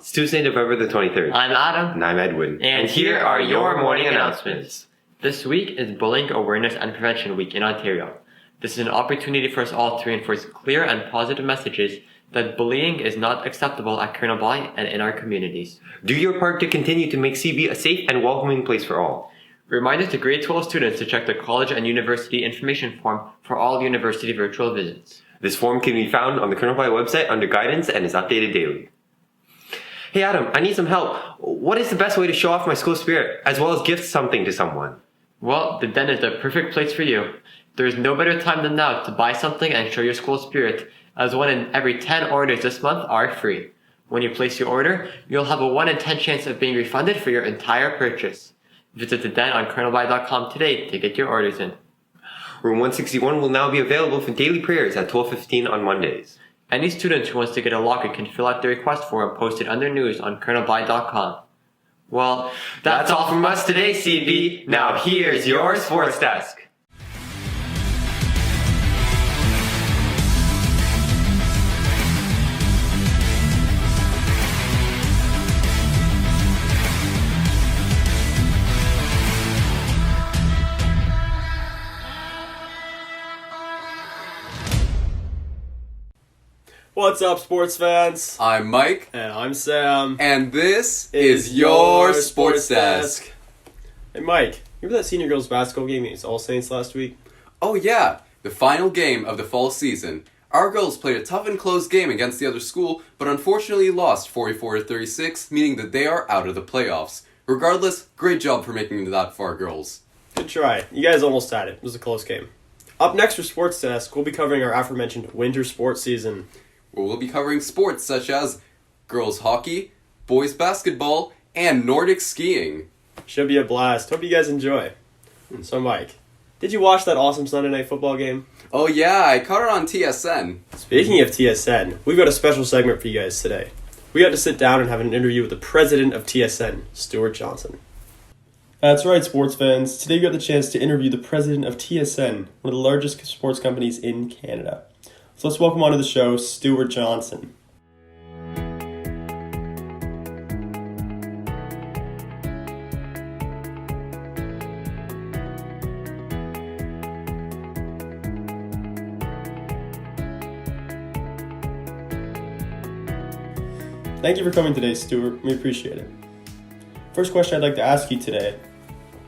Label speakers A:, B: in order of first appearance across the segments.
A: It's Tuesday, November the 23rd.
B: I'm Adam.
A: And I'm Edwin.
B: And here are your morning announcements. This week is Bullying Awareness and Prevention Week in Ontario. This is an opportunity for us all to reinforce clear and positive messages that bullying is not acceptable at Colonel By and in our communities.
A: Do your part to continue to make CB a safe and welcoming place for all.
B: Reminder to grade 12 students to check the college and university information form for all university virtual visits.
A: This form can be found on the Colonel By website under guidance and is updated daily. Hey Adam, I need some help. What is the best way to show off my school spirit, as well as gift something to someone?
B: Well, the den is the perfect place for you. There is no better time than now to buy something and show your school spirit, as 1 in every 10 orders this month are free. When you place your order, you'll have a 1 in 10 chance of being refunded for your entire purchase. Visit the den on colonelby.com today to get your orders in.
A: Room 161 will now be available for daily prayers at 12:15 on Mondays.
B: Any student who wants to get a locker can fill out the request form posted under news on colonelby.com. Well, that's all from us today, CB. Now here's your sports desk.
C: What's up, sports fans?
D: I'm Mike.
C: And I'm Sam.
D: And this is your Sports Desk.
C: Hey, Mike, remember that senior girls basketball game against All Saints last week?
D: Oh yeah, the final game of the fall season. Our girls played a tough and close game against the other school, but unfortunately lost 44-36, meaning that they are out of the playoffs. Regardless, great job for making it that far, girls.
C: Good try. You guys almost had it. It was a close game. Up next for Sports Desk, we'll be covering our aforementioned winter sports season,
D: Where we'll be covering sports such as girls hockey, boys basketball, and Nordic skiing.
C: Should be a blast. Hope you guys enjoy. So, Mike, did you watch that awesome Sunday night football game?
D: Oh yeah, I caught it on TSN.
C: Speaking of TSN, we've got a special segment for you guys today. We got to sit down and have an interview with the president of TSN, Stuart Johnson. That's right, sports fans. Today we got the chance to interview the president of TSN, one of the largest sports companies in Canada. So let's welcome onto the show, Stuart Johnson. Thank you for coming today, Stuart. We appreciate it. First question I'd like to ask you today.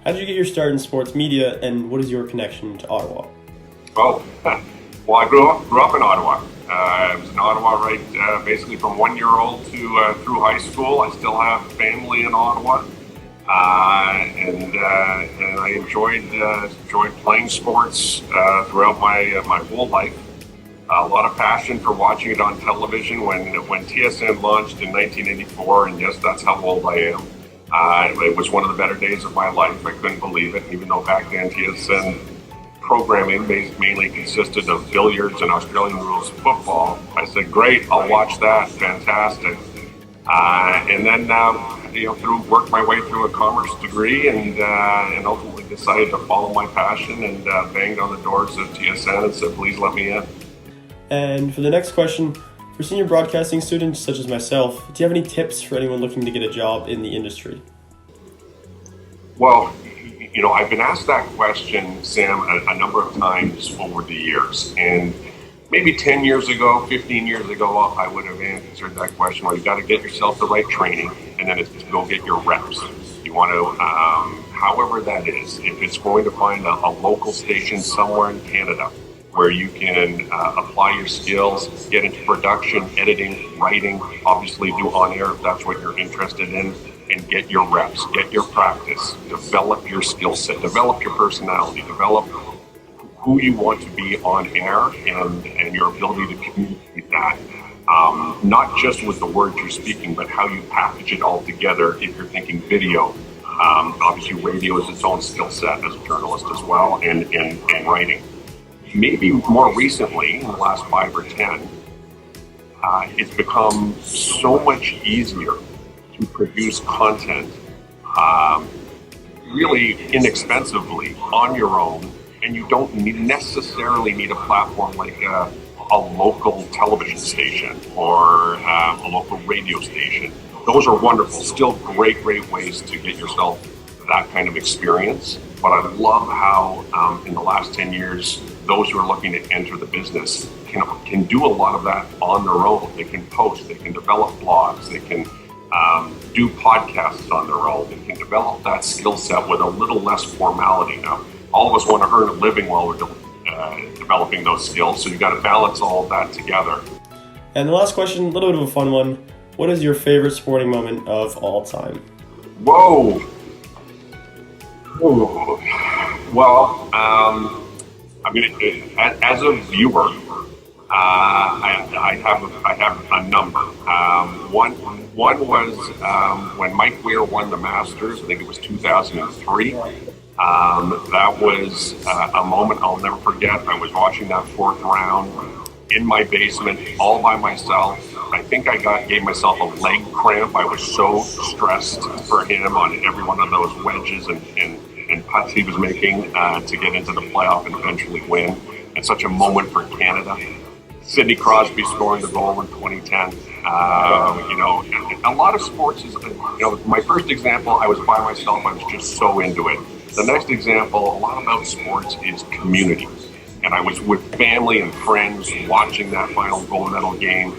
C: How did you get your start in sports media, and what is your connection to Ottawa?
E: Well, I grew up in Ottawa. I was in Ottawa basically from 1 year old to through high school. I still have family in Ottawa, and I enjoyed playing sports throughout my whole life. A lot of passion for watching it on television when TSN launched in 1984, and yes, that's how old I am. It was one of the better days of my life. I couldn't believe it, even though back then TSN programming mainly consisted of billiards and Australian rules football. I said, great, I'll watch that, fantastic. And then, worked my way through a commerce degree and ultimately decided to follow my passion and banged on the doors of TSN and said, please let me in.
C: And for the next question, for senior broadcasting students such as myself, do you have any tips for anyone looking to get a job in the industry?
E: Well, I've been asked that question, Sam, a number of times over the years. And maybe 10 years ago, 15 years ago, I would have answered that question. Well, you got to get yourself the right training, and then it's to go get your reps. You want to, however that is, if it's going to find a local station somewhere in Canada where you can apply your skills, get into production, editing, writing, obviously do on-air if that's what you're interested in, and get your reps, get your practice, develop your skill set, develop your personality, develop who you want to be on air and your ability to communicate that. Not just with the words you're speaking, but how you package it all together if you're thinking video. Obviously radio is its own skill set as a journalist as well, and writing. Maybe more recently, in the last 5 or 10, it's become so much easier to produce content really inexpensively on your own, and you don't necessarily need a platform like a local television station or a local radio station. those are wonderful. Still great ways to get yourself that kind of experience. But I love how in the last 10 years, those who are looking to enter the business can do a lot of that on their own. They can post, they can develop blogs, they can do podcasts on their own. They can develop that skill set with a little less formality. Now, all of us want to earn a living while we're developing those skills, so you've got to balance all of that together.
C: And the last question, a little bit of a fun one. What is your favorite sporting moment of all time?
E: Whoa. Ooh. Well, I mean, as a viewer, I have a number. One was when Mike Weir won the Masters. I think it was 2003. That was a moment I'll never forget. I was watching that fourth round in my basement, all by myself. I think I gave myself a leg cramp. I was so stressed for him on every one of those wedges and putts he was making to get into the playoff and eventually win. It's such a moment for Canada. Sidney Crosby scoring the goal in 2010. A lot of sports is, my first example, I was by myself. I was just so into it. The next example, a lot about sports is community. And I was with family and friends watching that final gold medal game.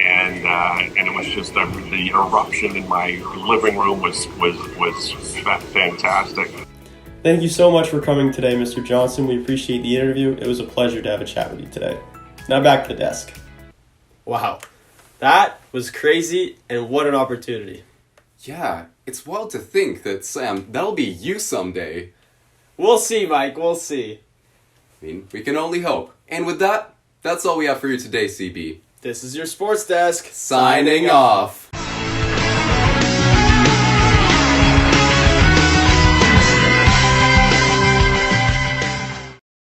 E: And it was just the eruption in my living room was fantastic.
C: Thank you so much for coming today, Mr. Johnson. We appreciate the interview. It was a pleasure to have a chat with you today. Now back to the desk. Wow, that was crazy, and what an opportunity.
D: Yeah, it's wild to think that, Sam, that'll be you someday.
C: We'll see, Mike, we'll see.
D: I mean, we can only hope. And with that, that's all we have for you today, CB.
C: This is your sports desk.
D: Signing off.